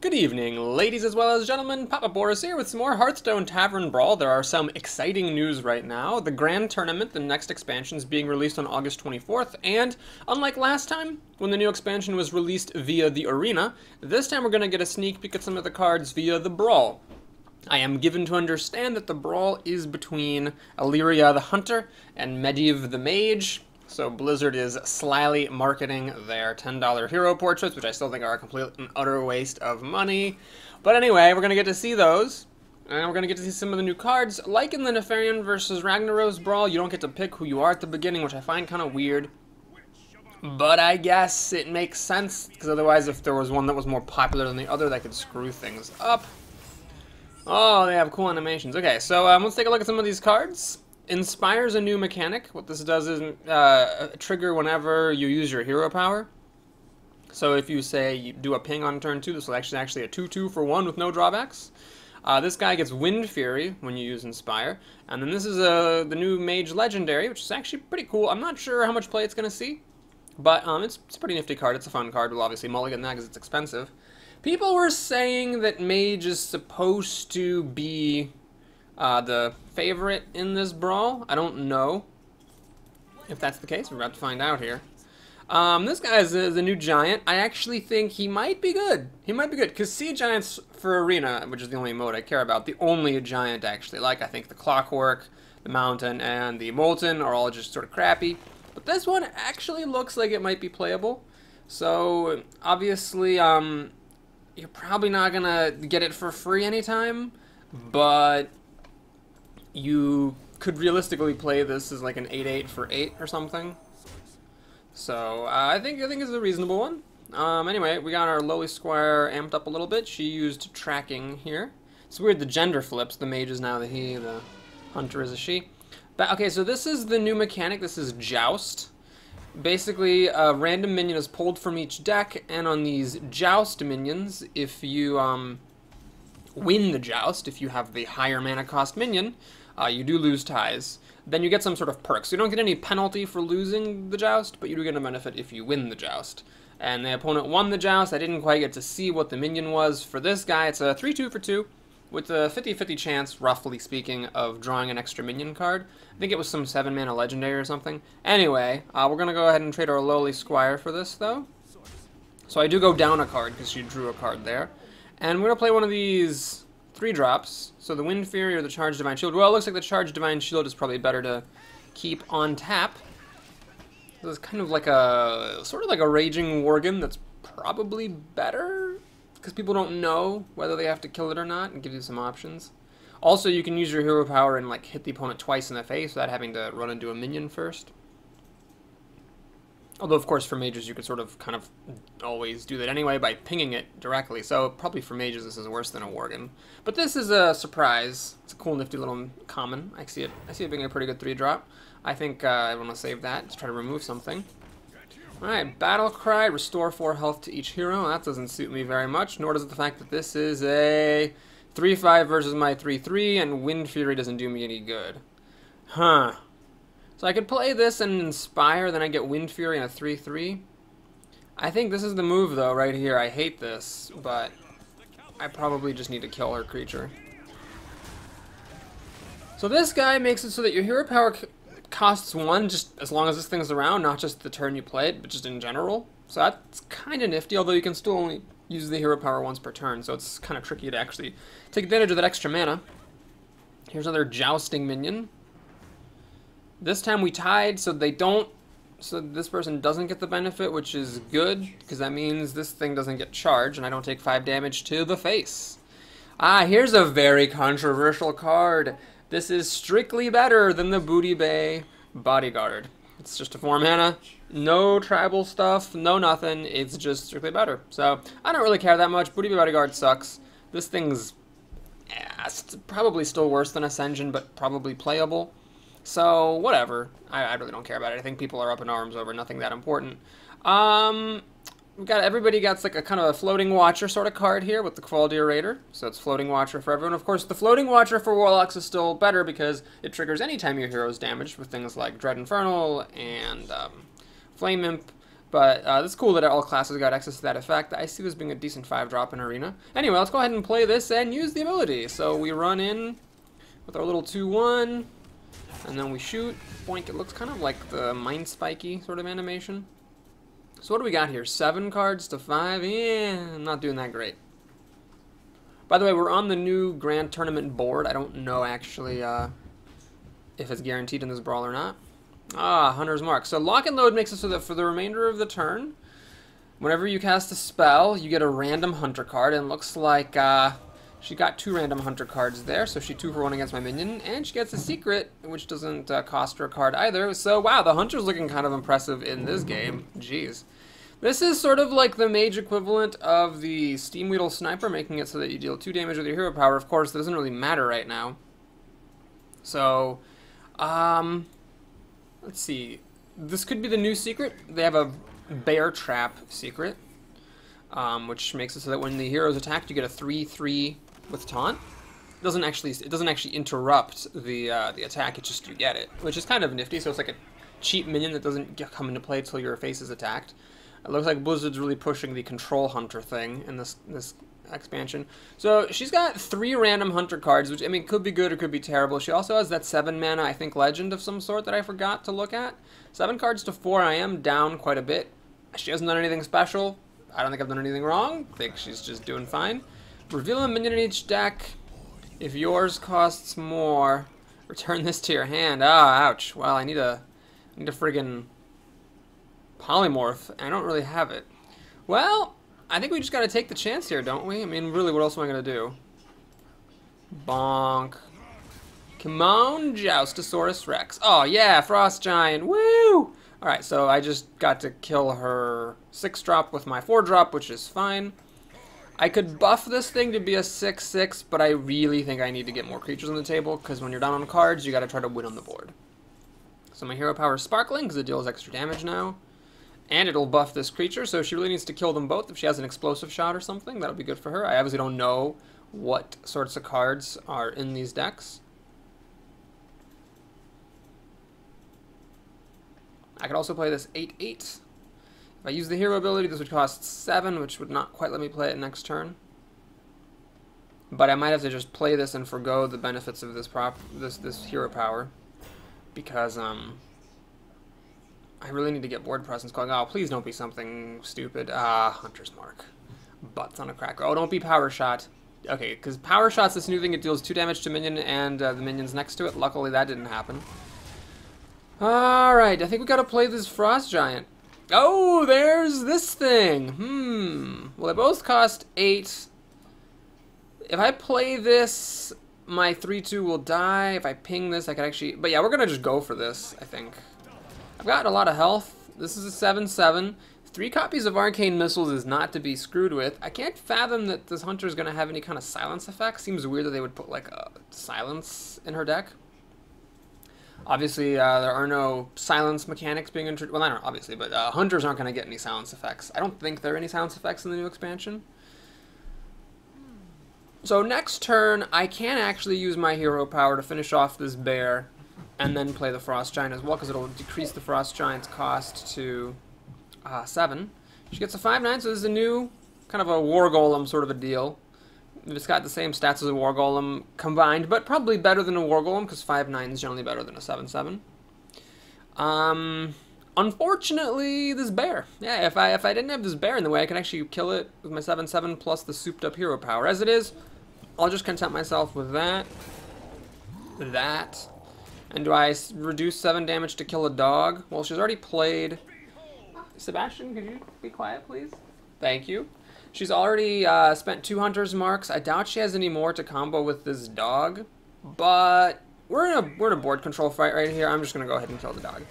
Good evening, ladies as well as gentlemen. Papa Boris here with some more Hearthstone Tavern Brawl. There are some exciting news right now. The Grand Tournament, the next expansion, is being released on August 24th, and unlike last time, when the new expansion was released via the Arena, this time we're going to get a sneak peek at some of the cards via the Brawl. I am given to understand that the Brawl is between Illyria the Hunter and Medivh the Mage. So Blizzard is slyly marketing their $10 hero portraits, which I still think are a complete and utter waste of money. But anyway, we're going to get to see those. And we're going to get to see some of the new cards. Like in the Nefarian versus Ragnaros Brawl, you don't get to pick who you are at the beginning, which I find kind of weird. But I guess it makes sense, because otherwise if there was one that was more popular than the other, that could screw things up. Oh, they have cool animations. Okay, so let's take a look at some of these cards. Inspires a new mechanic. What this does is trigger whenever you use your hero power. So if you say you do a ping on turn 2, this will actually a 2/2 for 1 with no drawbacks. This guy gets Wind Fury when you use Inspire. And then this is the new Mage Legendary, which is actually pretty cool. I'm not sure how much play it's going to see, but it's a pretty nifty card. It's a fun card. We'll obviously mulligan that because it's expensive. People were saying that Mage is supposed to be the favorite in this brawl. I don't know if that's the case. We're about to find out here. This guy is the new giant. I actually think he might be good. He might be good, because Sea Giants for Arena, which is the only mode I care about, the only giant actually like, I think the Clockwork, the Mountain, and the Molten are all just sort of crappy. But this one actually looks like it might be playable. So, obviously, you're probably not gonna get it for free anytime, but you could realistically play this as like an 8/8 for 8 or something. So I think it's a reasonable one. Anyway, we got our Lowly Squire amped up a little bit. She used tracking here. It's weird the gender flips. The mage is now the he, the hunter is a she. But okay, so this is the new mechanic. This is Joust. Basically, a random minion is pulled from each deck, and on these Joust minions, if you win the Joust, if you have the higher mana cost minion, you do lose ties. Then you get some sort of perks. You don't get any penalty for losing the Joust, but you do get a benefit if you win the Joust. And the opponent won the Joust. I didn't quite get to see what the minion was. For this guy, it's a 3/2 for 2, with a 50-50 chance, roughly speaking, of drawing an extra minion card. I think it was some 7-mana legendary or something. Anyway, we're going to go ahead and trade our Lowly Squire for this, though. So I do go down a card, because she drew a card there. And we're going to play one of these 3-drops. So the Wind Fury or the Charged Divine Shield. Well, it looks like the Charged Divine Shield is probably better to keep on tap. So it's kind of like sort of like a Raging Worgen that's probably better, because people don't know whether they have to kill it or not, and give you some options. Also, you can use your hero power and like hit the opponent twice in the face without having to run into a minion first. Although, of course, for mages, you could sort of kind of always do that anyway by pinging it directly. So probably for mages, this is worse than a Worgen. But this is a surprise. It's a cool, nifty little common. I see it being a pretty good 3-drop. I think I want to save that to try to remove something. Alright, Battle Cry, restore 4 health to each hero. That doesn't suit me very much, nor does it the fact that this is a 3/5 versus my 3/3, and Wind Fury doesn't do me any good. Huh. So I could play this and Inspire, then I get Wind Fury and a 3/3. I think this is the move, though, right here. I hate this, but I probably just need to kill her creature. So this guy makes it so that your hero power costs 1 just as long as this thing's around, not just the turn you play it, but just in general. So that's kind of nifty, although you can still only use the hero power once per turn, so it's kind of tricky to actually take advantage of that extra mana. Here's another Jousting minion. This time we tied, so this person doesn't get the benefit, which is good, because that means this thing doesn't get charged, and I don't take 5 damage to the face. Here's a very controversial card. This is strictly better than the Booty Bay Bodyguard. It's just a 4 mana, no tribal stuff, no nothing, it's just strictly better. So, I don't really care that much. Booty Bay Bodyguard sucks. This thing's it's probably still worse than Ascension, but probably playable. So, whatever. I really don't care about it. I think people are up in arms over nothing that important. Everybody gets like a kind of a Floating Watcher sort of card here with the Quality Raider. So it's Floating Watcher for everyone. Of course, the Floating Watcher for Warlocks is still better because it triggers anytime your hero is damaged with things like Dread Infernal and Flame Imp. But it's cool that all classes got access to that effect. I see this being a decent 5-drop in Arena. Anyway, let's go ahead and play this and use the ability. So we run in with our little 2-1, and then we shoot. Boink, it looks kind of like the Mind Spiky sort of animation. So what do we got here? 7 cards to 5? Yeah, I'm not doing that great. By the way, we're on the new Grand Tournament board. I don't know actually if it's guaranteed in this Brawl or not. Ah, Hunter's Mark. So Lock and Load makes it so that for the remainder of the turn, whenever you cast a spell, you get a random Hunter card, and it looks like she got 2 random Hunter cards there, so she 2-for-1 against my minion, and she gets a secret, which doesn't cost her a card either. So wow, the Hunter's looking kind of impressive in this game. Jeez. This is sort of like the mage equivalent of the Steam Weedle Sniper, making it so that you deal 2 damage with your hero power. Of course, that doesn't really matter right now. So, let's see. This could be the new secret. They have a bear trap secret, which makes it so that when the hero's attacked, you get a 3/3 with taunt. It doesn't actually interrupt the attack. It's just you get it, which is kind of nifty. So it's like a cheap minion that doesn't come into play until your face is attacked. It looks like Blizzard's really pushing the control hunter thing in this expansion. So she's got 3 random hunter cards, which, I mean, could be good or could be terrible. She also has that 7 mana, I think, legend of some sort that I forgot to look at. 7 cards to 4, I am down quite a bit. She hasn't done anything special. I don't think I've done anything wrong. I think she's just doing fine. Reveal a minion in each deck. If yours costs more, return this to your hand. Ah, ouch. Well, I need a friggin' polymorph. I don't really have it. Well, I think we just gotta take the chance here, don't we? I mean, really, what else am I gonna do? Bonk. Come on, Joustosaurus Rex. Oh, yeah, Frost Giant. Woo! Alright, so I just got to kill her 6-drop with my 4-drop, which is fine. I could buff this thing to be a 6/6, but I really think I need to get more creatures on the table, because when you're down on cards, you gotta try to win on the board. So my hero power is Sparkling, because it deals extra damage now. And it'll buff this creature, so she really needs to kill them both. If she has an explosive shot or something, that'll be good for her. I obviously don't know what sorts of cards are in these decks. I could also play this 8/8. If I use the hero ability, this would cost 7, which would not quite let me play it next turn. But I might have to just play this and forgo the benefits of this hero power, because I really need to get board presence going. Oh, please don't be something stupid. Ah, Hunter's Mark. Butts on a cracker. Oh, don't be Power Shot. Okay, because Power Shot's this new thing. It deals 2 damage to minion and the minions next to it. Luckily, that didn't happen. Alright, I think we gotta play this Frost Giant. Oh, there's this thing. Well, they both cost 8. If I play this, my 3/2 will die. If I ping this, I could actually... But yeah, we're gonna just go for this, I think. I've got a lot of health. This is a 7/7. 3 copies of Arcane Missiles is not to be screwed with. I can't fathom that this Hunter is going to have any kind of silence effect. Seems weird that they would put, like, a silence in her deck. Obviously, there are no silence mechanics being introduced. Well, not obviously, but Hunters aren't going to get any silence effects. I don't think there are any silence effects in the new expansion. So next turn, I can actually use my hero power to finish off this bear and then play the Frost Giant as well, because it'll decrease the Frost Giant's cost to 7. She gets a 5/9, so this is a new kind of a War Golem sort of a deal. It's got the same stats as a War Golem combined, but probably better than a War Golem, because 5/9 is generally better than a 7/7. Unfortunately, this bear. Yeah, if I didn't have this bear in the way, I could actually kill it with my 7/7 plus the souped up hero power. As it is, I'll just content myself with that. And do I reduce 7 damage to kill a dog? Well, she's already played... Sebastian, could you be quiet, please? Thank you. She's already spent 2 Hunter's Marks. I doubt she has any more to combo with this dog. But we're in a board control fight right here. I'm just going to go ahead and kill the dog.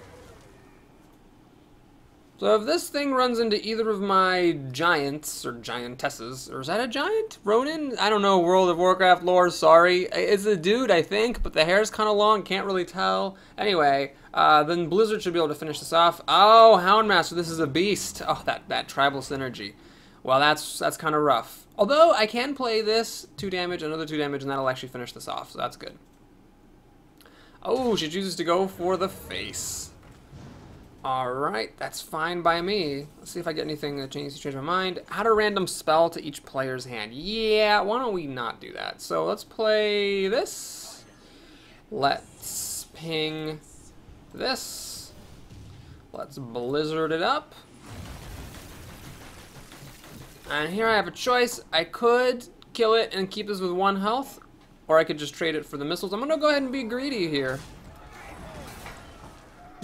So if this thing runs into either of my giants, or giantesses, or is that a giant? Ronin? I don't know, World of Warcraft lore, sorry. It's a dude, I think, but the hair's kind of long, can't really tell. Anyway, then Blizzard should be able to finish this off. Oh, Houndmaster, this is a beast. Oh, that tribal synergy. Well, that's kind of rough. Although, I can play this, 2 damage, another 2 damage, and that'll actually finish this off, so that's good. Oh, she chooses to go for the face. Alright, that's fine by me. Let's see if I get anything that changes to change my mind. Add a random spell to each player's hand. Yeah, why don't we not do that? So let's play this. Let's ping this. Let's blizzard it up. And here I have a choice. I could kill it and keep this with 1 health, or I could just trade it for the missiles. I'm gonna go ahead and be greedy here,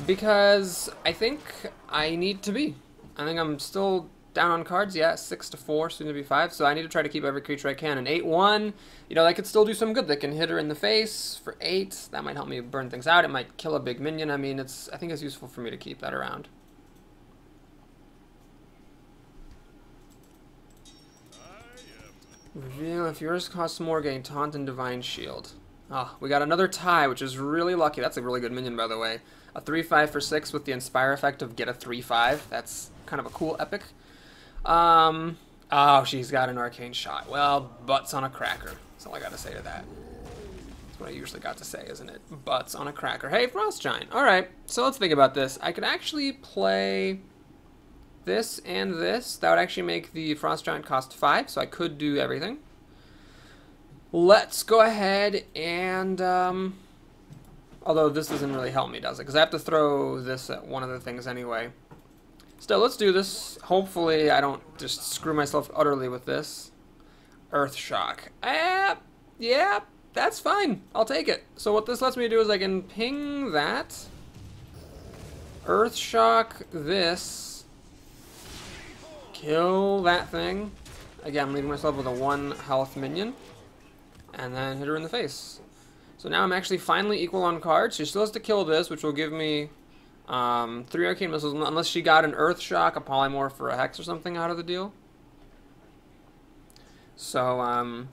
because I think I need to be. I think I'm still down on cards. Yeah, 6 to 4, soon to be 5. So I need to try to keep every creature I can. And 8-1, you know, that could still do some good. They can hit her in the face for 8. That might help me burn things out. It might kill a big minion. I mean, I think it's useful for me to keep that around. Reveal if yours costs more, gain Taunt and Divine Shield. Ah, we got another tie, which is really lucky. That's a really good minion, by the way. A 3/5 for 6 with the Inspire effect of get a 3/5. That's kind of a cool epic. Oh, she's got an Arcane Shot. Well, butts on a cracker. That's all I got to say to that. That's what I usually got to say, isn't it? Butts on a cracker. Hey, Frost Giant. All right, so let's think about this. I could actually play this and this. That would actually make the Frost Giant cost 5, so I could do everything. Let's go ahead and, although this doesn't really help me, does it? Because I have to throw this at one of the things anyway. Still, let's do this. Hopefully I don't just screw myself utterly with this. Earth Shock. Yeah, that's fine. I'll take it. So what this lets me do is I can ping that. Earth Shock this. Kill that thing. Again, I'm leaving myself with a 1 health minion. And then hit her in the face. So now I'm actually finally equal on cards. She still has to kill this, which will give me 3 Arcane Missiles, unless she got an Earth Shock, a Polymorph, or a Hex or something out of the deal. So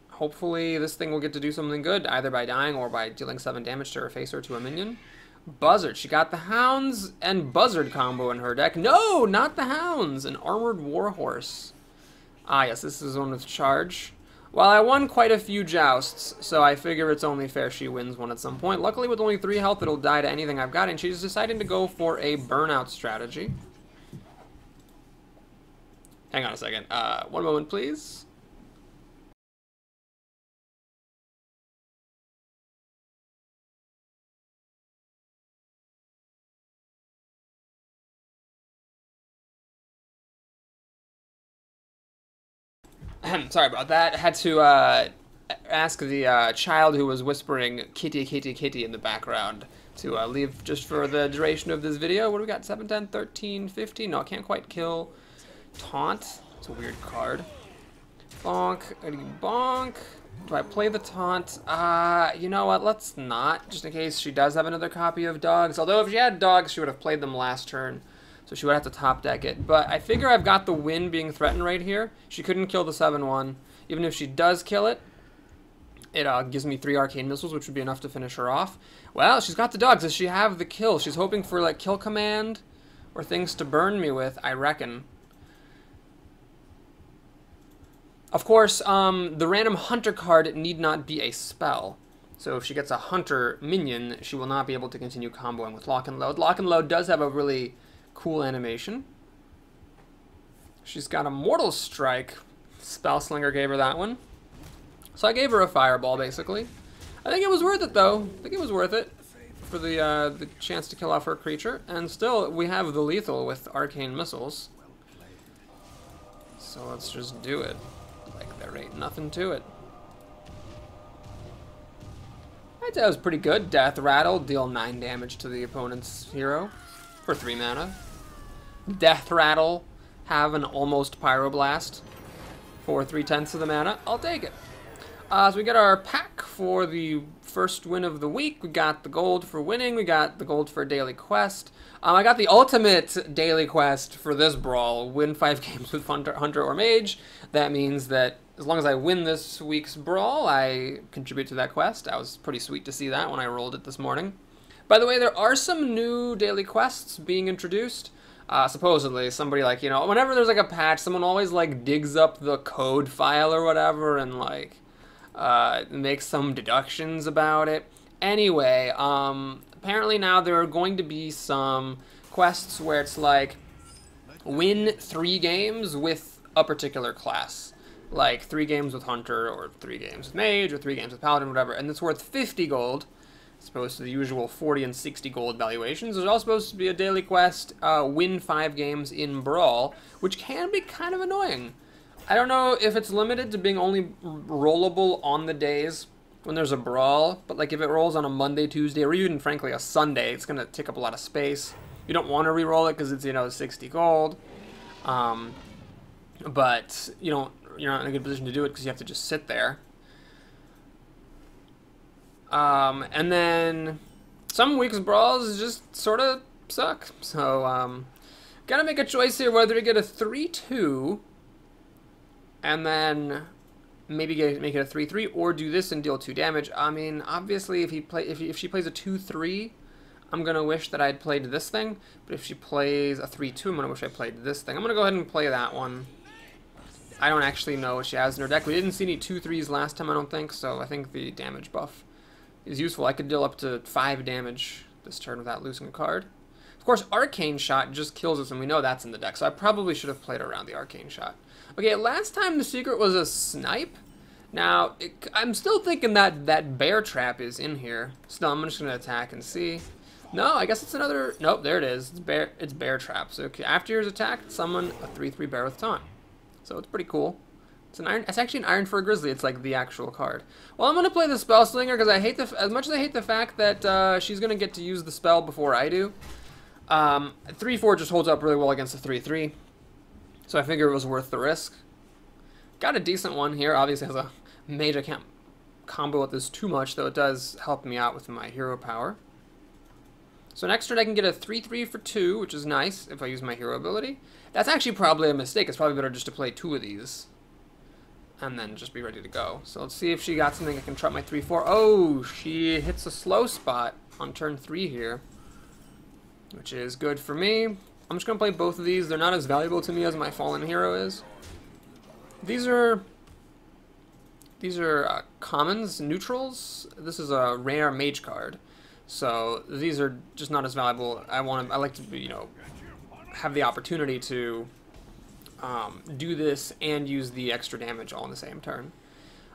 hopefully this thing will get to do something good, either by dying or by dealing 7 damage to her face or to a minion. Buzzard. She got the Hounds and Buzzard combo in her deck. No, not the Hounds. An Armored Warhorse. Ah, yes, this is one with charge. Well, I won quite a few jousts, so I figure it's only fair she wins one at some point. Luckily, with only 3 health, it'll die to anything I've got, and she's deciding to go for a burnout strategy. Hang on a second. One moment, please. Sorry about that. I had to ask the child who was whispering kitty, kitty, kitty in the background to leave just for the duration of this video. What do we got? 7, 10, 13, 15? No, I can't quite kill. Taunt. It's a weird card. Bonk. Bonk. Do I play the taunt? You know what? Let's not, just in case she does have another copy of dogs. Although if she had dogs, she would have played them last turn. So she would have to top deck it. But I figure I've got the win being threatened right here. She couldn't kill the 7/1. Even if she does kill it, it gives me 3 Arcane Missiles, which would be enough to finish her off. Well, she's got the dogs. Does she have the kill? She's hoping for, like, kill command or things to burn me with, I reckon. Of course, the random hunter card need not be a spell. So if she gets a hunter minion, she will not be able to continue comboing with Lock and Load. Lock and Load does have a really cool animation. She's got a Mortal Strike. Spellslinger gave her that one. So I gave her a Fireball, basically. I think it was worth it, though. I think it was worth it for the chance to kill off her creature. And still, we have the lethal with Arcane Missiles. So let's just do it. Like, there ain't nothing to it. I'd say that was pretty good. Death Rattle, deal 9 damage to the opponent's hero for 3 mana. Death Rattle, have an almost Pyroblast for 3/10 of the mana. I'll take it. So we get our pack for the first win of the week. We got the gold for winning. We got the gold for daily quest. I got the ultimate daily quest for this brawl. Win 5 games with Hunter or Mage. That means that as long as I win this week's brawl, I contribute to that quest. That was pretty sweet to see that when I rolled it this morning. By the way, there are some new daily quests being introduced. Supposedly, somebody, like, you know, whenever there's like a patch, someone always like digs up the code file or whatever and like makes some deductions about it. Anyway, apparently now there are going to be some quests where it's like, win 3 games with a particular class. Like 3 games with Hunter, or 3 games with Mage, or 3 games with Paladin, whatever. And it's worth 50 gold, as opposed to the usual 40 and 60 gold valuations. There's also supposed to be a daily quest, win 5 games in Brawl, which can be kind of annoying. I don't know if it's limited to being only rollable on the days when there's a Brawl, but like if it rolls on a Monday, Tuesday, or even frankly a Sunday, it's going to take up a lot of space. You don't want to re-roll it because it's, 60 gold. But you're not in a good position to do it because you have to just sit there. And then some weeks Brawls just sort of suck. So, gotta make a choice here whether to get a 3-2 and then maybe make it a 3-3 or do this and deal 2 damage. I mean, obviously if she plays a 2-3, I'm gonna wish that I'd played this thing, but if she plays a 3-2, I'm gonna wish I played this thing. I'm gonna go ahead and play that one. I don't actually know what she has in her deck. We didn't see any 2-3s last time, I don't think, so I think the damage buff is useful. I could deal up to 5 damage this turn without losing a card. Of course, Arcane Shot just kills us, and we know that's in the deck, so I probably should have played around the Arcane Shot. Okay, last time the secret was a Snipe. Now, I'm still thinking that Bear Trap is in here. Still, I'm just going to attack and see. No, I guess it's another... Nope, there it is. It's Bear Trap. So okay, after yours attacked, summon a 3-3 Bear with Taunt. So it's pretty cool. It's actually an Iron for a Grizzly. It's like the actual card. Well, I'm gonna play the Spell Slinger because as much as I hate the fact that she's gonna get to use the spell before I do. 3-4 just holds up really well against the 3-3, so I figure it was worth the risk. Got a decent one here. Obviously, as a mage, I can't combo with this too much, though it does help me out with my hero power. So next turn I can get a 3-3 for 2, which is nice if I use my hero ability. That's actually probably a mistake. It's probably better just to play 2 of these and then just be ready to go. So let's see if she got something I can trap my 3-4. Oh, she hits a slow spot on turn 3 here, which is good for me. I'm just going to play both of these. They're not as valuable to me as my Fallen Hero is. These are commons, neutrals. This is a rare mage card. So these are just not as valuable. I like to, have the opportunity to do this and use the extra damage all in the same turn.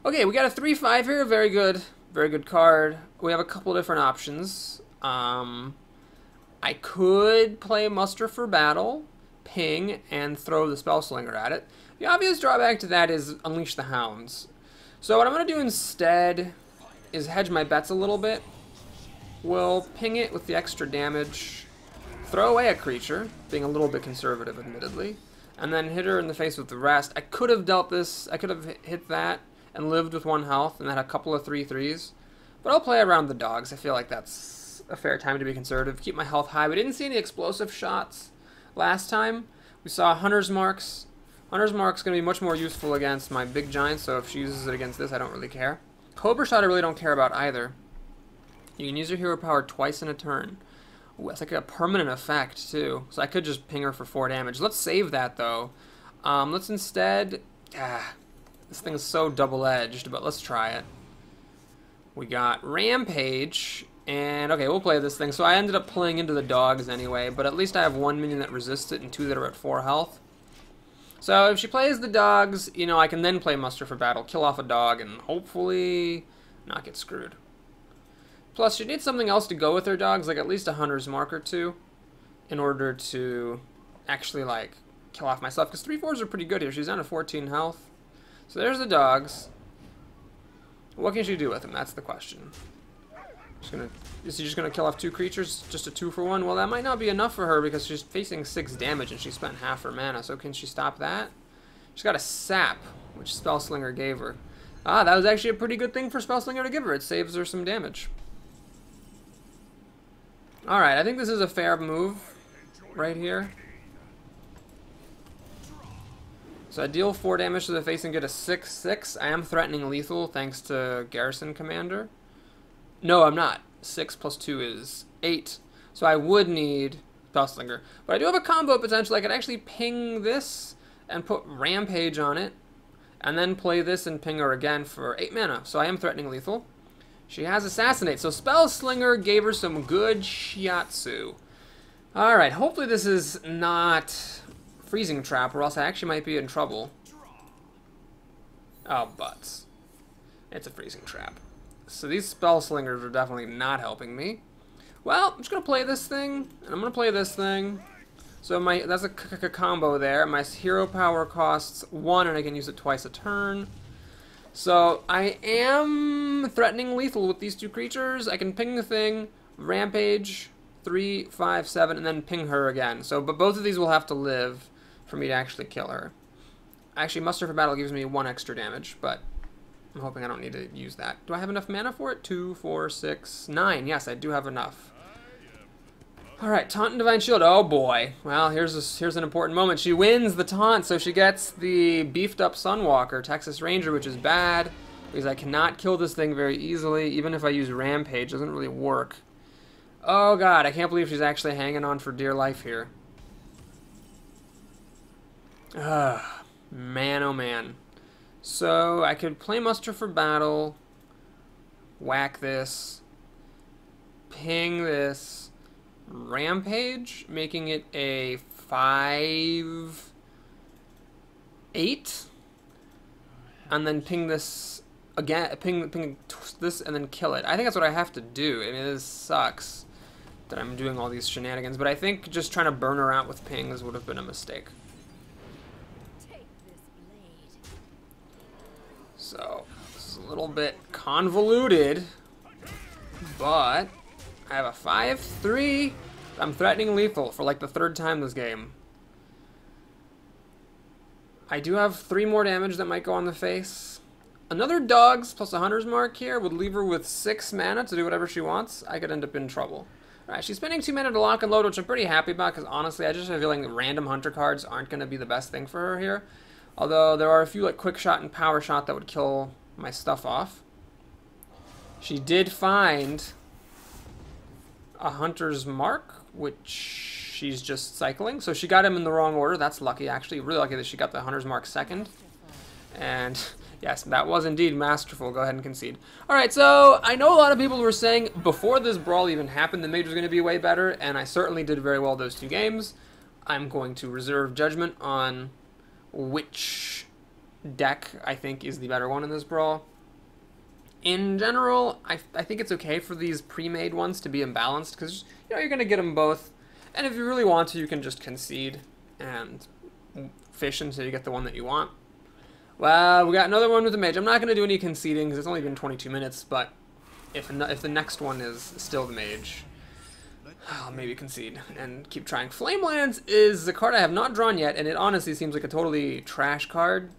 Okay, we got a 3-5 here. Very good card. We have a couple different options. I could play Muster for Battle, ping, and throw the Spell Slinger at it. The obvious drawback to that is Unleash the Hounds. So what I'm going to do instead is hedge my bets a little bit. We'll ping it with the extra damage, throw away a creature, being a little bit conservative admittedly, and then hit her in the face with the rest. I could have dealt this, I could have hit that and lived with 1 health and had a couple of 3-3s, but I'll play around the dogs. I feel like that's a fair time to be conservative, keep my health high. We didn't see any explosive shots last time. We saw Hunter's Marks. Hunter's Mark's going to be much more useful against my big giant, so if she uses it against this, I don't really care. Cobra Shot I really don't care about either. You can use your hero power twice in a turn. Ooh, that's like a permanent effect, too. So I could just ping her for 4 damage. Let's save that, though. Let's instead... this thing is so double-edged, but let's try it. We got Rampage, and... Okay, we'll play this thing. So I ended up playing into the dogs anyway, but at least I have 1 minion that resists it and 2 that are at 4 health. So if she plays the dogs, I can then play Muster for Battle, kill off a dog, and hopefully not get screwed. Plus, she needs something else to go with her dogs, like at least a Hunter's Mark or 2, in order to actually, kill off my stuff. Because 3-4s are pretty good here. She's down to 14 health. So there's the dogs. What can she do with them? That's the question. Is she just going to kill off 2 creatures? Just a 2-for-1? Well, that might not be enough for her because she's facing 6 damage and she spent half her mana. So can she stop that? She's got a Sap, which Spellslinger gave her. Ah, that was actually a pretty good thing for Spellslinger to give her. It saves her some damage. Alright, I think this is a fair move right here. So I deal 4 damage to the face and get a 6/6. I am threatening lethal thanks to Garrison Commander. No, I'm not. 6 plus 2 is 8. So I would need Spellslinger. But I do have a combo potential. I could actually ping this and put Rampage on it. And then play this and ping her again for 8 mana. So I am threatening lethal. She has Assassinate. So Spellslinger gave her some good shiatsu. Alright, hopefully this is not freezing trap, or else I actually might be in trouble. Oh, butts. It's a freezing trap. So these spell slingers are definitely not helping me. Well, I'm just going to play this thing, and I'm going to play this thing. So that's a combo there. My hero power costs 1, and I can use it twice a turn. So I am threatening lethal with these two creatures. I can ping the thing, rampage, 3, 5, 7, and then ping her again. So, but both of these will have to live for me to actually kill her. Actually, muster for battle gives me 1 extra damage, but I'm hoping I don't need to use that. Do I have enough mana for it? 2, 4, 6, 9. Yes, I do have enough. Alright, taunt and divine shield. Oh boy. Well, here's an important moment. She wins the taunt, so she gets the beefed up Sunwalker, Texas Ranger, which is bad, because I cannot kill this thing very easily. Even if I use Rampage, it doesn't really work. Oh god, I can't believe she's actually hanging on for dear life here. Ugh. Man, oh man. So, I could play muster for battle, whack this, ping this, rampage, making it a 5, 8, and then ping this again, ping this, and then kill it. I think that's what I have to do. I mean, this sucks that I'm doing all these shenanigans, but I think just trying to burn her out with pings would have been a mistake. So, this is a little bit convoluted, but I have a 5/3. I'm threatening lethal for like the 3rd time this game. I do have 3 more damage that might go on the face. Another dogs plus a hunter's mark here would leave her with 6 mana to do whatever she wants. I could end up in trouble. Alright, she's spending 2 mana to lock and load, which I'm pretty happy about, because honestly, I just have a feeling that random hunter cards aren't going to be the best thing for her here. Although there are a few like quick shot and power shot that would kill my stuff off. She did find a hunter's mark, which she's just cycling. So she got him in the wrong order. That's lucky, actually. Really lucky that she got the hunter's mark second. And yes, that was indeed masterful. Go ahead and concede. Alright, so I know a lot of people were saying before this brawl even happened, the mage was going to be way better, and I certainly did very well those 2 games. I'm going to reserve judgment on which deck I think is the better one in this brawl. In general, I think it's okay for these pre-made ones to be imbalanced, because you know, you're going to get them both, and if you really want to, you can just concede and fish until you get the one that you want. Well, we got another one with the mage. I'm not going to do any conceding because it's only been 22 minutes, but if the next one is still the mage, I'll maybe concede and keep trying. Flamelands is a card I have not drawn yet, and it honestly seems like a totally trash card.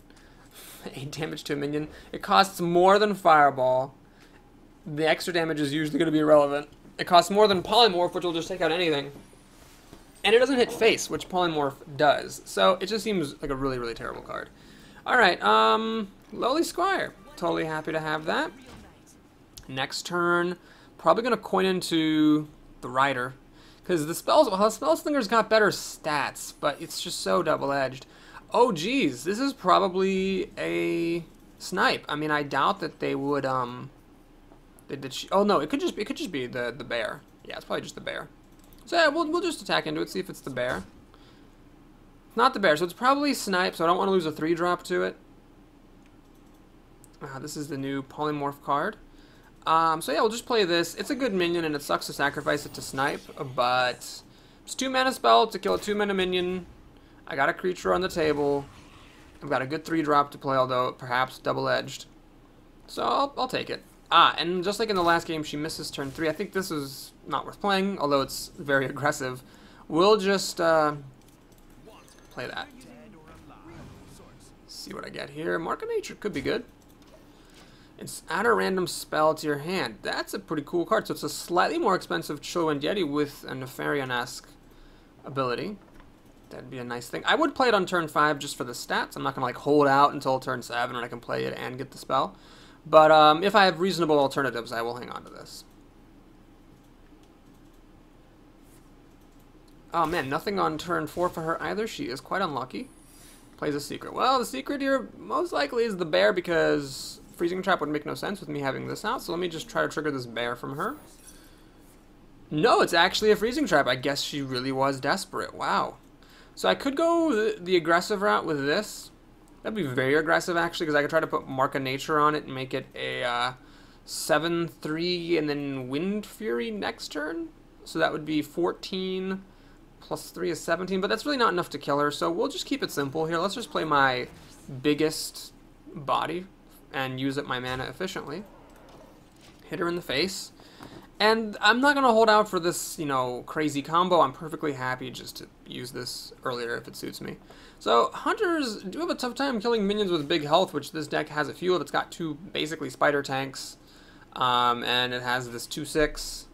8 damage to a minion. It costs more than Fireball. The extra damage is usually going to be irrelevant. It costs more than Polymorph, which will just take out anything. And it doesn't hit face, which Polymorph does. So it just seems like a really, really terrible card. Alright, Lowly Squire. Totally happy to have that. Next turn, probably going to coin into the Rider. Because the Spell Slinger's got better stats, but it's just so double-edged. Oh, geez, this is probably a snipe. I mean, I doubt that they would, oh, no, it could just be the bear. Yeah, it's probably just the bear. So, yeah, we'll just attack into it, see if it's the bear. Not the bear, so it's probably snipe, so I don't want to lose a 3-drop to it. This is the new Polymorph card. So, yeah, we'll just play this. It's a good minion, and it sucks to sacrifice it to snipe, but it's 2-mana spell to kill a 2-mana minion. I got a creature on the table. I've got a good 3-drop to play, although perhaps double-edged. So I'll take it. And just like in the last game, she misses turn 3. I think this is not worth playing, although it's very aggressive. We'll just play that. See what I get here. Mark of Nature could be good. It's add a random spell to your hand. That's a pretty cool card. So it's a slightly more expensive Chowind Yeti with a Nefarian-esque ability. That'd be a nice thing. I would play it on turn 5 just for the stats. I'm not going to like hold out until turn 7 when I can play it and get the spell. But if I have reasonable alternatives, I will hang on to this. Oh man, nothing on turn 4 for her either. She is quite unlucky. Plays a secret. Well, the secret here most likely is the bear, because Freezing Trap would make no sense with me having this out. So let me just try to trigger this bear from her. No, it's actually a freezing trap. I guess she really was desperate. Wow. So I could go the aggressive route with this. That'd be very aggressive, actually, because I could try to put Mark of Nature on it and make it a 7-3 and then Wind Fury next turn. So that would be 14 plus 3 is 17, but that's really not enough to kill her, so we'll just keep it simple here. Let's just play my biggest body and use up my mana efficiently. Hit her in the face. And I'm not going to hold out for this, you know, crazy combo. I'm perfectly happy just to use this earlier if it suits me. So, Hunters do have a tough time killing minions with big health, which this deck has a few of. It's got two basically spider tanks, and it has this 2/6.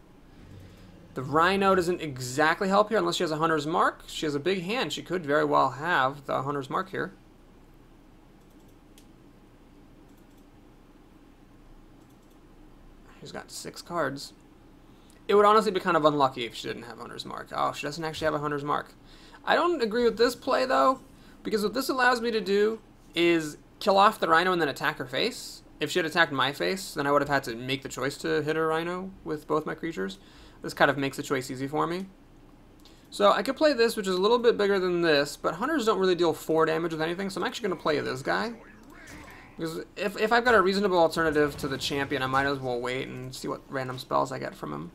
The Rhino doesn't exactly help here unless she has a Hunter's Mark. She has a big hand. She could very well have the Hunter's Mark here. She's got 6 cards. It would honestly be kind of unlucky if she didn't have Hunter's Mark. Oh, she doesn't actually have a Hunter's Mark. I don't agree with this play, though, because what this allows me to do is kill off the Rhino and then attack her face. If she had attacked my face, then I would have had to make the choice to hit her Rhino with both my creatures. This kind of makes the choice easy for me. So I could play this, which is a little bit bigger than this, but Hunters don't really deal 4 damage with anything, so I'm actually going to play this guy. Because if I've got a reasonable alternative to the champion, I might as well wait and see what random spells I get from him.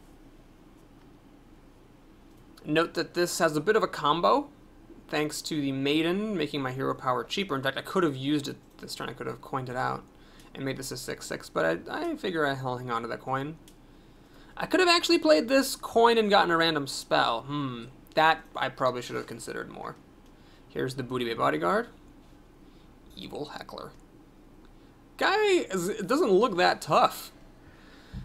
Note that this has a bit of a combo, thanks to the Maiden making my hero power cheaper. In fact, I could have used it this turn. I could have coined it out and made this a 6/6, but I figure I'll hang on to that coin. I could have actually played this coin and gotten a random spell. That I probably should have considered more. Here's the Booty Bay Bodyguard. Evil Heckler. It doesn't look that tough.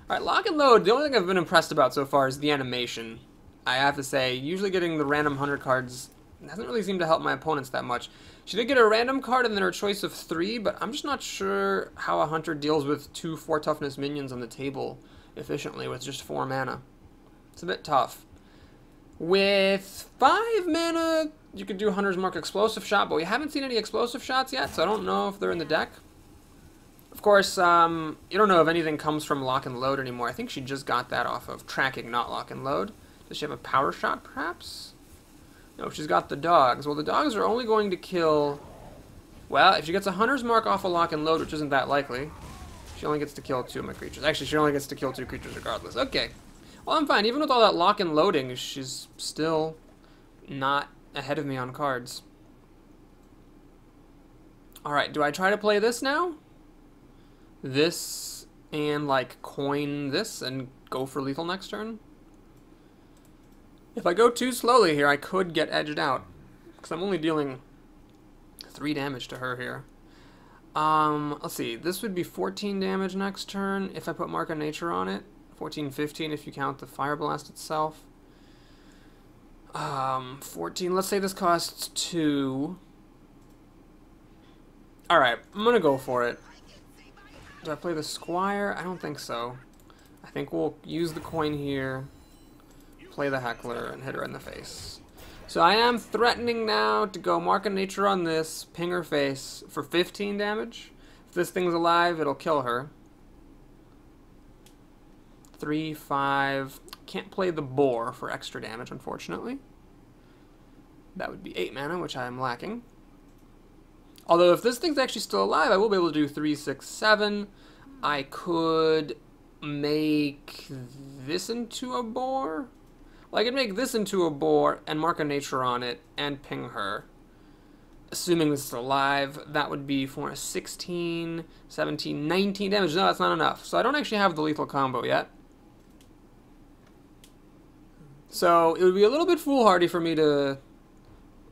Alright, Lock and Load, the only thing I've been impressed about so far is the animation. I have to say, usually getting the random Hunter cards doesn't really seem to help my opponents that much. She did get a random card and then her choice of 3, but I'm just not sure how a Hunter deals with 2 4 toughness minions on the table efficiently with just 4 mana. It's a bit tough. With 5 mana, you could do Hunter's Mark Explosive Shot, but we haven't seen any Explosive Shots yet, so I don't know if they're in the deck. Of course, you don't know if anything comes from Lock and Load anymore. I think she just got that off of Tracking, not Lock and Load. Does she have a Power Shot, perhaps? No, she's got the dogs. Well, the dogs are only going to kill... Well, if she gets a Hunter's Mark off a Lock and Load, which isn't that likely, she only gets to kill 2 of my creatures. Actually, she only gets to kill 2 creatures regardless. Okay. Well, I'm fine. Even with all that Lock and Loading, she's still not ahead of me on cards. Alright, do I try to play this now? This and, like, coin this and go for lethal next turn? If I go too slowly here, I could get edged out, because I'm only dealing 3 damage to her here. Let's see, this would be 14 damage next turn if I put Mark of Nature on it. 14, 15 if you count the Fire Blast itself. 14, let's say this costs 2. Alright, I'm gonna go for it. Do I play the Squire? I don't think so. I think we'll use the coin here, play the Heckler, and hit her in the face. So I am threatening now to go Mark of Nature on this, ping her face for 15 damage. If this thing's alive, it'll kill her. 3, 5. Can't play the Boar for extra damage, unfortunately. That would be 8 mana, which I am lacking. Although if this thing's actually still alive, I will be able to do 3, 6, 7. I could make this into a Boar. Well, I could make this into a Boar and Mark of Nature on it and ping her. Assuming this is alive, that would be for 16, 17, 19 damage. No, that's not enough. So I don't actually have the lethal combo yet. So it would be a little bit foolhardy for me to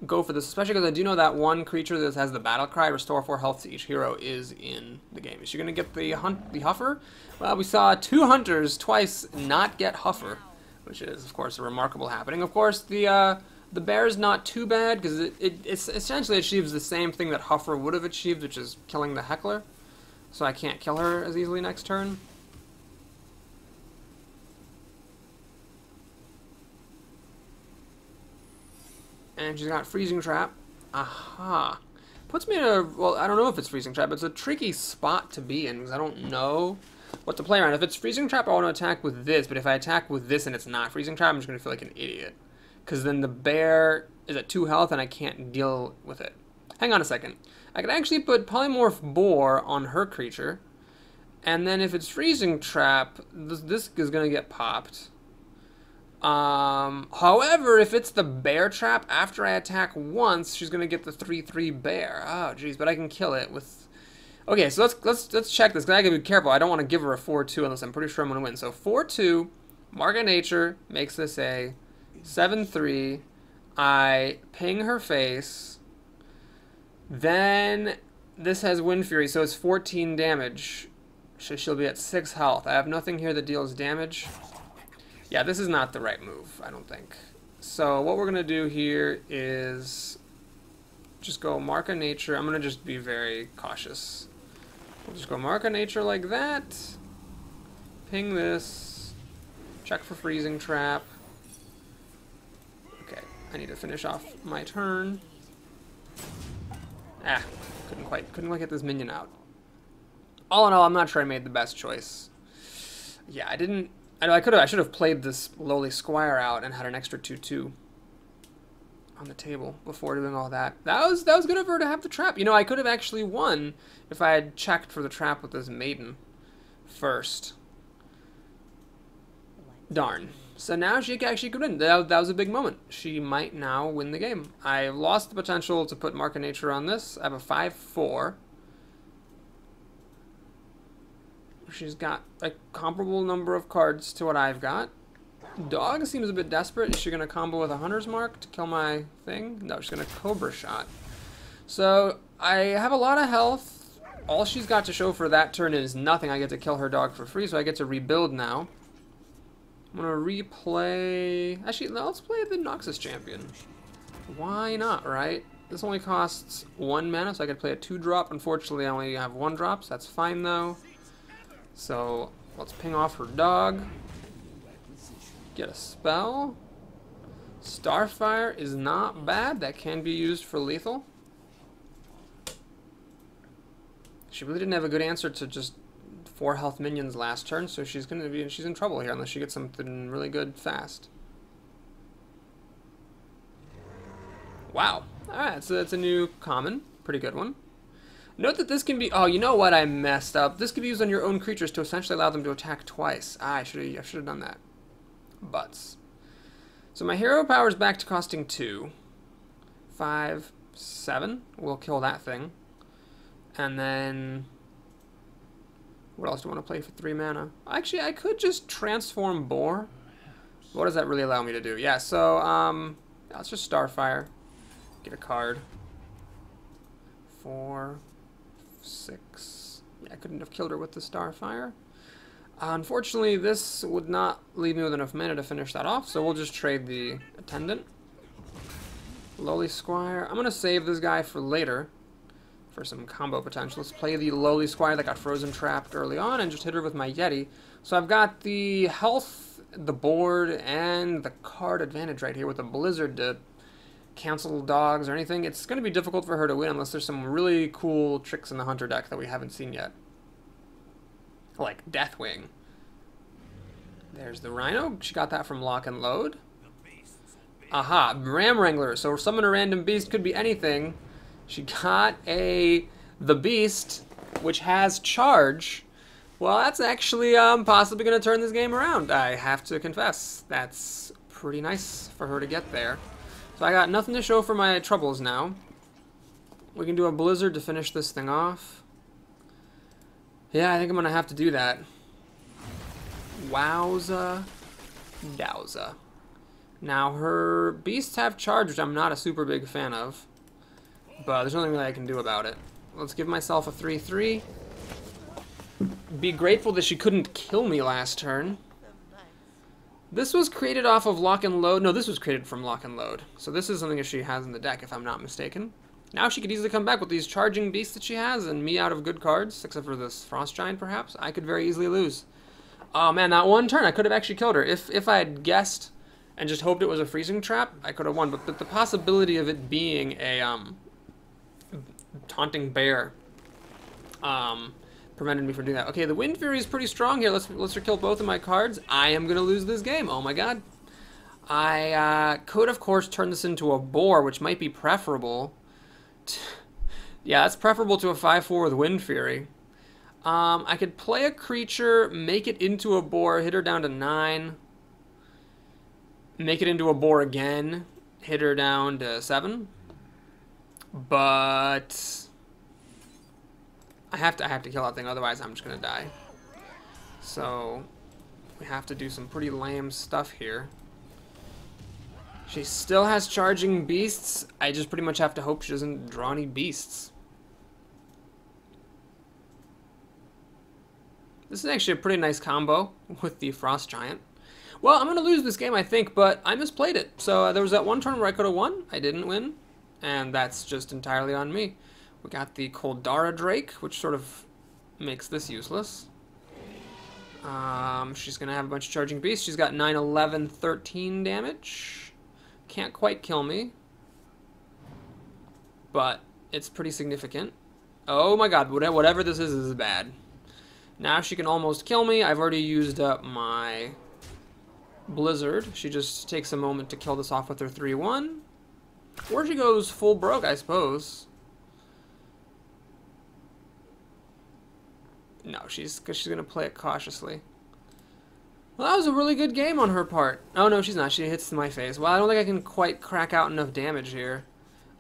go for this, especially because I do know that one creature that has the battle cry, restore 4 health to each hero, is in the game. Is she going to get the Huffer? Well, we saw 2 Hunters twice not get Huffer, which is, of course, a remarkable happening. Of course, the Bear's not too bad, because it essentially achieves the same thing that Huffer would have achieved, which is killing the Heckler. So I can't kill her as easily next turn. And she's got Freezing Trap. Aha. Puts me in a, well, I don't know if it's Freezing Trap, but it's a tricky spot to be in, because I don't know what to play around. If it's freezing trap, I want to attack with this, but if I attack with this and it's not freezing trap, I'm just going to feel like an idiot. Because then the bear is at 2 health and I can't deal with it. Hang on a second. I could actually put Polymorph Boar on her creature, and then if it's freezing trap, this is going to get popped. However, if it's the bear trap, after I attack once, she's going to get the 3/3 bear. Oh, jeez, but I can kill it with... Okay, so let's check this, because I gotta be careful. I don't want to give her a 4/2 unless I'm pretty sure I'm going to win. So 4/2, Mark of Nature makes this a 7/3. I ping her face. Then this has Wind Fury, so it's 14 damage. So she'll be at 6 health. I have nothing here that deals damage. Yeah, this is not the right move, I don't think. So what we're going to do here is just go Mark of Nature. I'm going to just be very cautious. We'll just go Mark of Nature like that. Ping this. Check for freezing trap. Okay, I need to finish off my turn. Ah, couldn't quite get this minion out. All in all, I'm not sure I made the best choice. Yeah, I didn't... I should have played this lowly squire out and had an extra 2/2 on the table before doing all that. That was good of her to have the trap. You know, I could have actually won if I had checked for the trap with this maiden first. Darn. So now she actually could win. That was a big moment. She might now win the game. I lost the potential to put Mark of Nature on this. I have a 5/4. She's got a comparable number of cards to what I've got. Dog seems a bit desperate. Is she going to combo with a Hunter's Mark to kill my thing? No, she's going to Cobra Shot. So I have a lot of health. All she's got to show for that turn is nothing. I get to kill her dog for free, so I get to rebuild now. I'm going to replay... Actually, let's play the Noxus Champion. Why not, right? This only costs 1 mana, so I could play a 2-drop. Unfortunately, I only have 1 drop, so that's fine, though. So, let's ping off her dog. Get a spell. Starfire is not bad. That can be used for lethal. She really didn't have a good answer to just 4 health minions last turn, so she's in trouble here unless she gets something really good fast. Wow. Alright, so that's a new common. Pretty good one. Note that this can be... Oh, you know what? I messed up. This can be used on your own creatures to essentially allow them to attack twice. Ah, I should have done that. Butts. So my hero power is back to costing 2. 5, 7. We'll kill that thing. And then... What else do I want to play for 3 mana? Actually, I could just transform Boar. What does that really allow me to do? Yeah, so, let's just Starfire. Get a card. 4... 6. Yeah, I couldn't have killed her with the Starfire. Unfortunately, this would not leave me with enough mana to finish that off, so we'll just trade the Attendant. Lowly Squire. I'm going to save this guy for later for some combo potential. Let's play the Lowly Squire that got frozen trapped early on and just hit her with my Yeti. So I've got the health, the board, and the card advantage right here with the Blizzard to cancel dogs or anything. It's going to be difficult for her to win unless there's some really cool tricks in the Hunter deck that we haven't seen yet. Like Deathwing. There's the Rhino. She got that from Lock and Load. Aha, Ram Wrangler. So summon a random beast, could be anything. She got the beast, which has charge. Well, that's actually possibly going to turn this game around. I have to confess. That's pretty nice for her to get there. So I got nothing to show for my troubles now. We can do a Blizzard to finish this thing off. Yeah, I think I'm going to have to do that. Wowza. Dowza. Now, her beasts have charge, which I'm not a super big fan of. But there's nothing really I can do about it. Let's give myself a 3/3. Be grateful that she couldn't kill me last turn. This was created off of Lock and Load. No, this was created from Lock and Load. So this is something that she has in the deck, if I'm not mistaken. Now she could easily come back with these charging beasts that she has and me out of good cards, except for this Frost Giant, perhaps. I could very easily lose. Oh, man, that one turn, I could have actually killed her. If I had guessed and just hoped it was a freezing trap, I could have won. But the possibility of it being a taunting bear prevented me from doing that. Okay, the Wind Fury is pretty strong here. Let's kill both of my cards. I am gonna lose this game. Oh my god. I could, of course, turn this into a boar, which might be preferable. Yeah, that's preferable to a 5/4 with Wind Fury. I could play a creature, make it into a boar, hit her down to 9. Make it into a boar again, hit her down to 7. But I have to kill that thing, otherwise I'm just gonna die. So we have to do some pretty lame stuff here. She still has charging beasts. I just pretty much have to hope she doesn't draw any beasts. This is actually a pretty nice combo with the Frost Giant. Well, I'm going to lose this game, I think, but I misplayed it. So there was that one turn where I could have won. I didn't win, and that's just entirely on me. We got the Koldara Drake, which sort of makes this useless. She's going to have a bunch of charging beasts. She's got 9, 11, 13 damage. Can't quite kill me, but it's pretty significant. Oh my god, whatever this is bad. Now she can almost kill me. I've already used up my Blizzard. She just takes a moment to kill this off with her 3/1. Or she goes full broke, I suppose. No, she's going to play it cautiously. Well, that was a really good game on her part. Oh, no, she's not. She hits my face. Well, I don't think I can quite crack out enough damage here.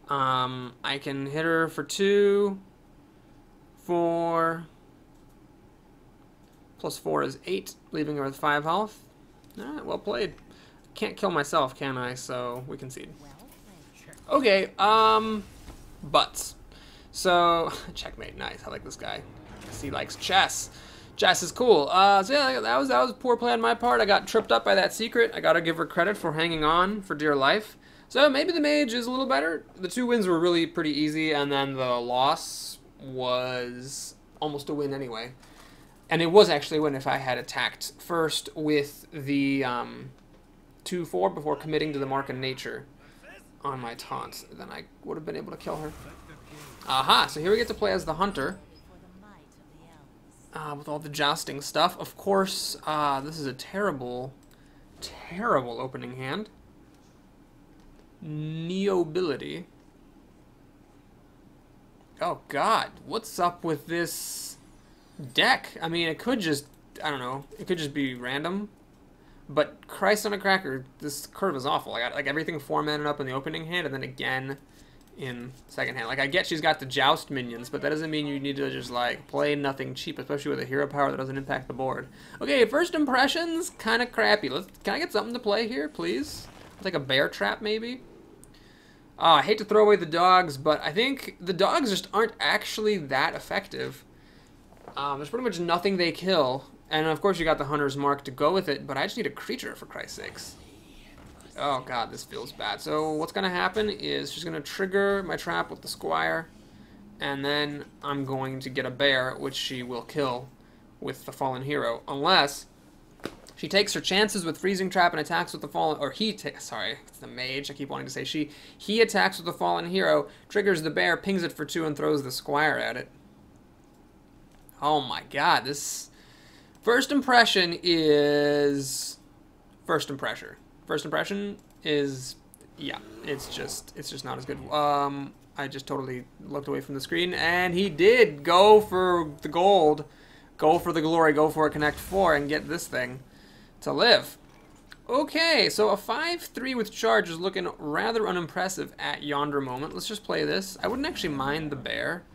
I can hit her for 2, 4. Plus 4 is 8, leaving her with 5 health. Alright, well played. Can't kill myself, can I? So, we concede. Okay, butts. So, checkmate. Nice. I like this guy. He likes chess. Chess is cool. So yeah, that was poor play on my part. I got tripped up by that secret. I gotta give her credit for hanging on for dear life. So maybe the mage is a little better. The 2 wins were really pretty easy, and then the loss was almost a win anyway. And it was actually a win if I had attacked first with the 2/4 before committing to the Mark of Nature on my taunt. Then I would have been able to kill her. Aha! So here we get to play as the hunter. With all the jousting stuff. Of course, this is a terrible, terrible opening hand. Neobility. Oh god, what's up with this deck? I mean, it could just, I don't know, it could just be random. But Christ on a cracker, this curve is awful. I got like everything 4-maned up in the opening hand and then again in second hand. Like, I get she's got the joust minions, but that doesn't mean you need to just like play nothing cheap, especially with a hero power that doesn't impact the board. Okay, first impressions, kind of crappy. Can I get something to play here, please? Like a bear trap, maybe? I hate to throw away the dogs, but I think the dogs just aren't actually that effective. There's pretty much nothing they kill, and of course you got the Hunter's Mark to go with it, but I just need a creature, for Christ's sakes. Oh god, this feels bad. So what's going to happen is she's going to trigger my trap with the Squire, and then I'm going to get a bear, which she will kill with the Fallen Hero, unless she takes her chances with Freezing Trap and attacks with the Fallen, or sorry, it's the Mage, I keep wanting to say she. He attacks with the Fallen Hero, triggers the bear, pings it for 2, and throws the Squire at it. Oh my god, this first impression is first impression. First impression is, yeah, it's just not as good. I just totally looked away from the screen, and he did go for the gold, go for the glory, go for a Connect 4, and get this thing to live. Okay, so a 5/3 with charge is looking rather unimpressive at yonder moment. Let's just play this. I wouldn't actually mind the bear.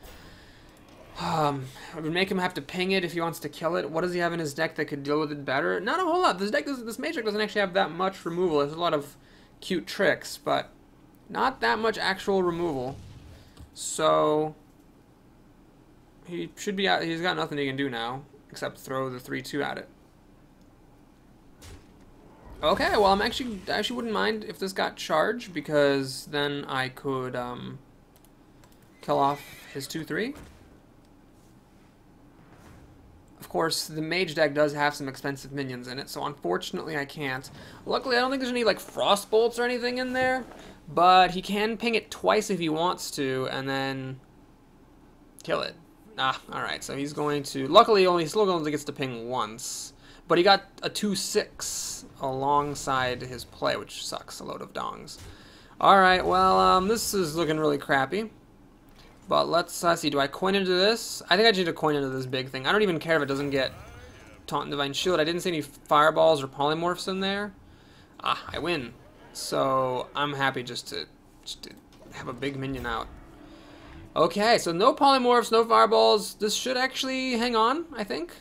I would make him have to ping it if he wants to kill it. What does he have in his deck that could deal with it better? Not a whole lot. This mage deck doesn't actually have that much removal. There's a lot of cute tricks, but not that much actual removal. So he should be out. He's got nothing he can do now except throw the 3/2 at it. Okay, well I actually wouldn't mind if this got charged, because then I could kill off his 2/3. Of course, the mage deck does have some expensive minions in it, so unfortunately I can't. Luckily, I don't think there's any like frost bolts or anything in there, but he can ping it twice if he wants to, and then kill it. Ah, alright, so he's going to... Luckily, he still only gets to ping once. But he got a 2-6 alongside his play, which sucks. A load of dongs. Alright, well, this is looking really crappy. But let's see, do I coin into this? I think I need to coin into this big thing. I don't even care if it doesn't get Taunt and Divine Shield. I didn't see any fireballs or polymorphs in there. Ah, I win. So I'm happy just to have a big minion out. Okay, so no polymorphs, no fireballs. This should actually hang on, I think.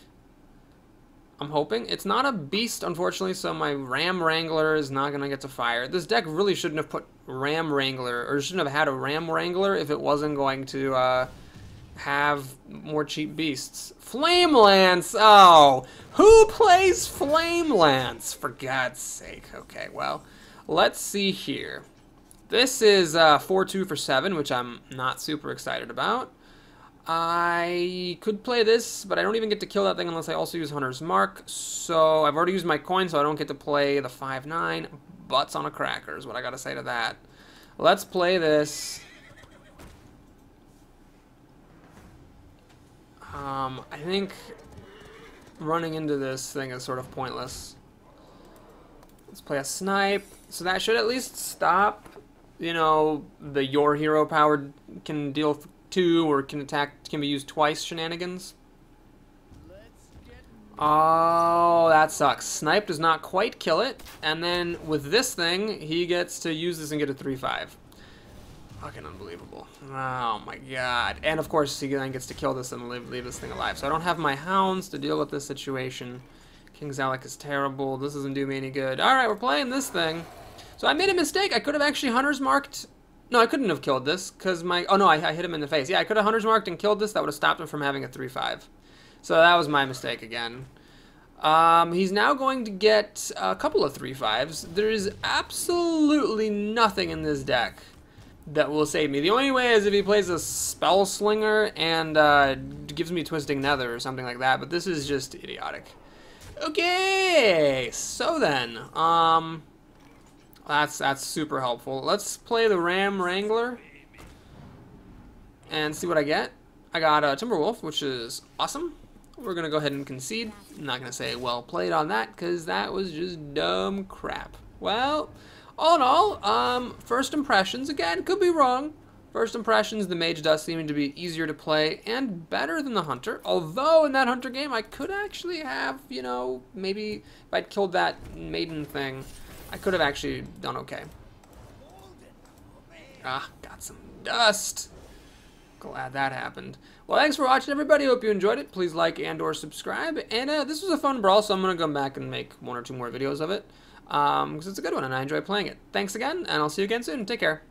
I'm hoping. It's not a beast, unfortunately, so my Ram Wrangler is not going to get to fire. This deck really shouldn't have put Ram Wrangler, or shouldn't have had a Ram Wrangler if it wasn't going to have more cheap beasts. Flame Lance! Oh, who plays Flame Lance? For God's sake. Okay, well, let's see here. This is 4-2 for 7, which I'm not super excited about. I could play this, but I don't even get to kill that thing unless I also use Hunter's Mark. So I've already used my coin, so I don't get to play the 5-9. Butts on a cracker is what I gotta say to that. Let's play this. I think running into this thing is sort of pointless. Let's play a snipe. So that should at least stop, you know, the your hero power can deal 2 or can be used twice shenanigans. Oh, that sucks. Snipe does not quite kill it, and then with this thing, he gets to use this and get a 3-5. Fucking unbelievable. Oh my god. And of course, he then gets to kill this and leave this thing alive. So I don't have my hounds to deal with this situation. King Zalek is terrible. This doesn't do me any good. Alright, we're playing this thing. So I made a mistake. I could have actually Hunter's Marked. No, I couldn't have killed this because my... Oh no, I hit him in the face. Yeah, I could have Hunter's Marked and killed this. That would have stopped him from having a 3-5. So that was my mistake again. He's now going to get a couple of 3-5s. There is absolutely nothing in this deck that will save me. The only way is if he plays a Spell Slinger and gives me Twisting Nether or something like that, but this is just idiotic. Okay, so then, that's super helpful. Let's play the Ram Wrangler and see what I get. I got a Timberwolf, which is awesome. We're going to go ahead and concede. I'm not going to say well played on that because that was just dumb crap. Well, all in all, first impressions, again, could be wrong. First impressions, the mage does seem to be easier to play and better than the hunter. Although in that hunter game, I could actually have, you know, maybe if I'd killed that maiden thing, I could have actually done okay. Ah, got some dust. Glad that happened. Well, thanks for watching, everybody. Hope you enjoyed it. Please like and or subscribe. And this was a fun brawl, so I'm going to go back and make 1 or 2 more videos of it. Because it's a good one, and I enjoy playing it. Thanks again, and I'll see you again soon. Take care.